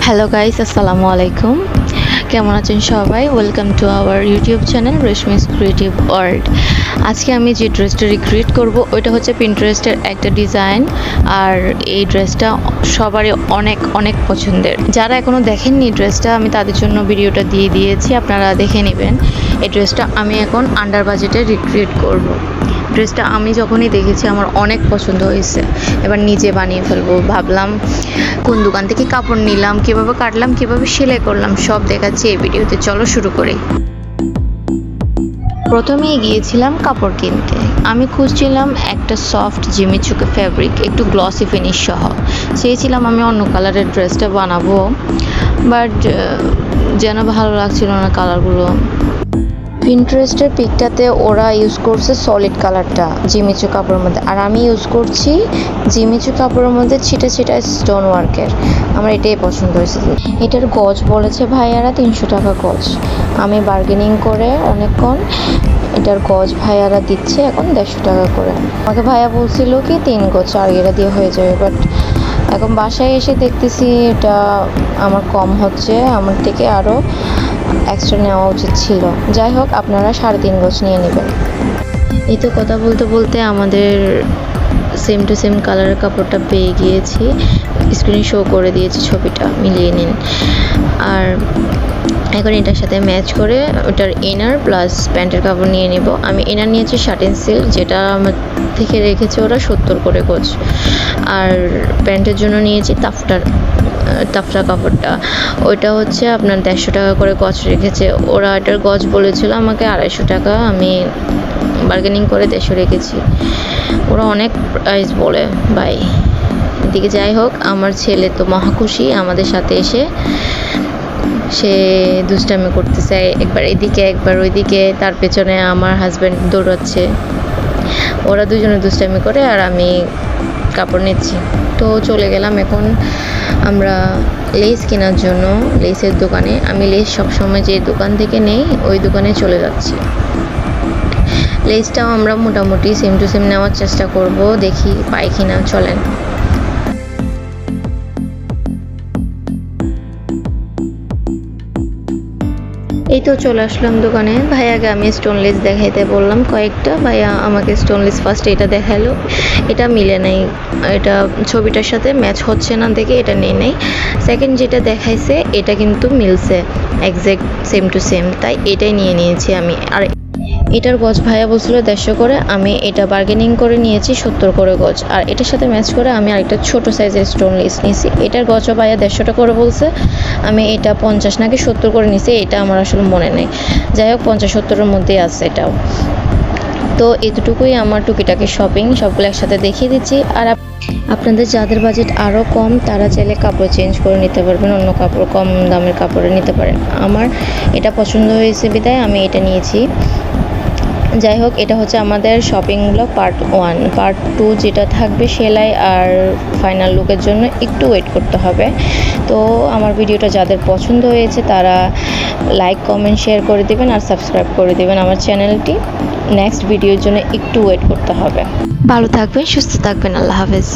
Hello guys, আসসালামু আলাইকুম। কেমন আছেন সবাই? Welcome to our YouTube channel Reshmi's creative world. আজকে আমি যে ড্রেসটা রিক্রিয়েট করব ওইটা হচ্ছে পিন্টারেস্টের একটা ডিজাইন। আর এই ড্রেসটা সবারই অনেক অনেক পছন্দের। যারা এখনও দেখেননি ড্রেসটা, আমি তাদের জন্য ভিডিওটা দিয়ে দিয়েছি, আপনারা দেখে নেবেন। এই ড্রেসটা আমি এখন আন্ডার বাজেটে রিক্রিয়েট করব। ড্রেসটা আমি যখনই দেখেছি আমার অনেক পছন্দ হয়েছে। এবার নিজে বানিয়ে ফেলবো ভাবলাম। কোন দোকান থেকে কাপড় নিলাম, কীভাবে কাটলাম, কীভাবে সেলাই করলাম, সব দেখাচ্ছি এই ভিডিওতে। চলো শুরু করি। প্রথমেই গিয়েছিলাম কাপড় কিনতে। আমি খুঁজছিলাম একটা সফট জিমিচুকে ফ্যাব্রিক, একটু গ্লসি ফিনিশ সহ। চেয়েছিলাম আমি অন্য কালারের ড্রেসটা বানাবো, বাট যেন ভালো লাগছিল না কালারগুলো। পিন্টারেস্টের পিকটাতে ওরা ইউজ করছে সলিড কালারটা জিমিচু কাপড়ের মধ্যে, আর আমি ইউজ করছি জিমিচু কাপড়ের মধ্যে ছিটা ছিটা স্টোন ওয়ার্কের। আমার এটাই পছন্দ হয়েছে। এটার গজ বলেছে ভাইয়ারা 300 টাকা গজ। আমি বার্গেনিং করে অনেকক্ষণ এটার গজ ভাইয়ারা দিচ্ছে এখন 150 টাকা করে। আমাকে ভাইয়া বলছিল কি 3 গজ 4 গেরা দিয়ে হয়ে যাবে, বাট এখন বাসায় এসে দেখতেছি এটা আমার কম হচ্ছে, আমার থেকে আরও এক্সট্রা নেওয়া উচিত ছিল। যাই হোক, আপনারা 3.5 গজ নিয়ে নেবেন। এই তো কথা বলতে বলতে আমাদের সেম টু সেম কালারের কাপড়টা পেয়ে গিয়েছি। স্ক্রিনে শো করে দিয়েছি, ছবিটা মিলিয়ে নিন। আর এখন এটার সাথে ম্যাচ করে ওটার ইনার প্লাস প্যান্টের কাপড় নিয়ে নেব। আমি ইনার নিয়েছি শার্টিন সিল্ক, যেটা আমার থেকে রেখেছে ওরা 70 করে গজ। আর প্যান্টের জন্য নিয়েছি তাফটা কাপড়টা, ওইটা হচ্ছে আপনার 150 টাকা করে গজ রেখেছে ওরা। এটার গজ বলেছিল আমাকে 250 টাকা, আমি বার্গেনিং করে 150 রেখেছি। ওরা অনেক প্রাইস বলে ভাই। এদিকে যাই হোক, আমার ছেলে তো মহা খুশি আমাদের সাথে এসে। সে দুষ্টামি করতেছে, একবার এদিকে একবার ওইদিকে, তার পেছনে আমার হাজব্যান্ড দৌড়াচ্ছে। ওরা দুজনে দুষ্টামি করে আর আমি কাপড় নিচ্ছি। তো চলে গেলাম এখন আমরা লেস কেনার জন্য লেসের দোকানে। আমি লেস সবসময় যে দোকান থেকে নেই ওই দোকানে চলে যাচ্ছি। লেসটাও আমরা মোটামুটি সেম টু সেম নেওয়ার চেষ্টা করব, দেখি পাই কিনা। চলেন। এই তো চলে আসলাম দোকানে। ভাইয়াকে আমি স্টোনলেস দেখাইতে বললাম কয়েকটা। ভাইয়া আমাকে স্টোনলেস ফার্স্ট এটা দেখালো, এটা মিলে নাই, এটা ছবিটার সাথে ম্যাচ হচ্ছে না দেখে এটা নেই নাই। সেকেন্ড যেটা দেখাইছে এটা কিন্তু মিলছে, একজ্যাক্ট সেম টু সেম, তাই এটাই নিয়ে নিয়েছি আমি। আর এটার গজ ভাইয়া বলছিল 150 করে, আমি এটা বার্গেনিং করে নিয়েছি 70 করে গজ। আর এটার সাথে ম্যাচ করে আমি আরেকটা ছোট সাইজের স্টোন লেস নিয়েছি। এটার গজও ভাইয়া 150 টাকা করে বলছে, আমি এটা 50 নাকি 70 করে নিয়েছি, এটা আমার আসলে মনে নেই। যাই হোক, 50-70-এর মধ্যেই আছে এটাও। তো এতটুকুই আমার টুকিটাকি শপিং, সবগুলো একসাথে দেখিয়ে দিচ্ছি। আর আপনাদের যাদের বাজেট আরও কম তারা চাইলে কাপড় চেঞ্জ করে নিতে পারবেন, অন্য কাপড় কম দামের কাপড়ে নিতে পারেন। আমার এটা পছন্দ হয়েছে বিধায় আমি এটা নিয়েছি। যাই হোক, এটা হচ্ছে আমাদের শপিং ব্লগ পার্ট 1। পার্ট 2 যেটা থাকবে সেলাই আর ফাইনাল লুকের জন্য একটু ওয়েট করতে হবে। তো আমার ভিডিওটা যাদের পছন্দ হয়েছে তারা লাইক কমেন্ট শেয়ার করে দেবেন আর সাবস্ক্রাইব করে দেবেন আমার চ্যানেলটি। নেক্সট ভিডিওর জন্য একটু ওয়েট করতে হবে। ভালো থাকবেন, সুস্থ থাকবেন। আল্লাহ হাফেজ।